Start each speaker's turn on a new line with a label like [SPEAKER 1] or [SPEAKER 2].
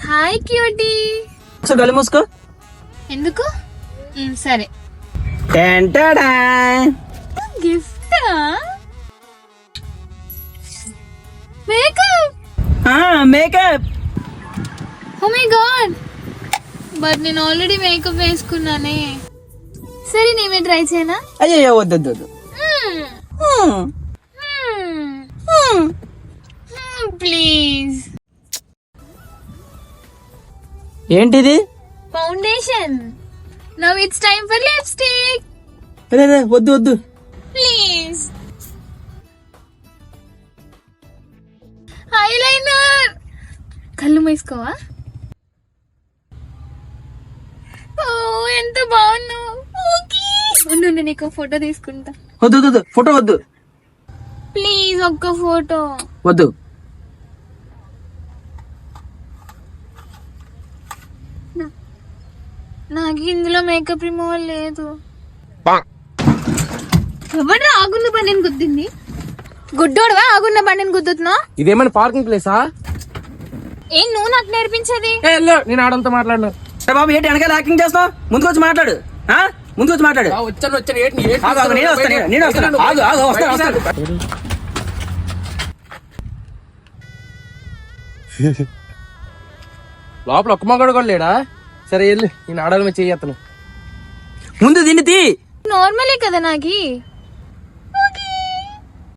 [SPEAKER 1] Hi cutie.
[SPEAKER 2] గలి మూసుకో.
[SPEAKER 1] ఎందుకు? సరే. Gift makeup.
[SPEAKER 2] Makeup.
[SPEAKER 1] Oh my god, but నేను ఆల్రెడీ మేకప్ వేసుకున్నానే. సరే నేనే ట్రై చేయనా?
[SPEAKER 2] అయ్యో వద్దు.
[SPEAKER 1] ప్లీజ్.
[SPEAKER 2] ఏంటిది?
[SPEAKER 1] Foundation. Now it's time for lipstick.
[SPEAKER 2] వద్దు
[SPEAKER 1] ప్లీజ్. ఐలైనర్. కళ్ళు మూసుకోవా? ఓ ఎంత బాగున్నావు. ఉండు నీకు ఫోటో తీసుకుంటా.
[SPEAKER 2] వద్దు ఫోటో వద్దు.
[SPEAKER 1] ప్లీజ్ ఒక్క ఫోటో.
[SPEAKER 2] వద్దు.
[SPEAKER 1] నాకు ఇందులో మేకప్ రిమూవల్ లేదు. ఎవరు ఆగున్న బండిని గుద్దింది? గుడ్డోడవా ఆగున్న బండిని గుద్దుతున్నావు?
[SPEAKER 3] ఇదేమైనా పార్కింగ్ ప్లేసా?
[SPEAKER 1] ఏం నువ్వు నాకు నేర్పించేది?
[SPEAKER 3] నేను ఆడంతో మాట్లాడినా.
[SPEAKER 2] బాబు ఏంటి వెనకాల యాక్టింగ్ చేస్తావు? ముందుకొచ్చి మాట్లాడు.
[SPEAKER 3] వచ్చాను లోపల ఒక్క మగడు కూడా లేడా? సరే వెళ్ళు, నేను ఆడాలి చెయ్యను.
[SPEAKER 2] ముందు దీన్ని తీ.
[SPEAKER 1] నార్మలే కదా నాకి.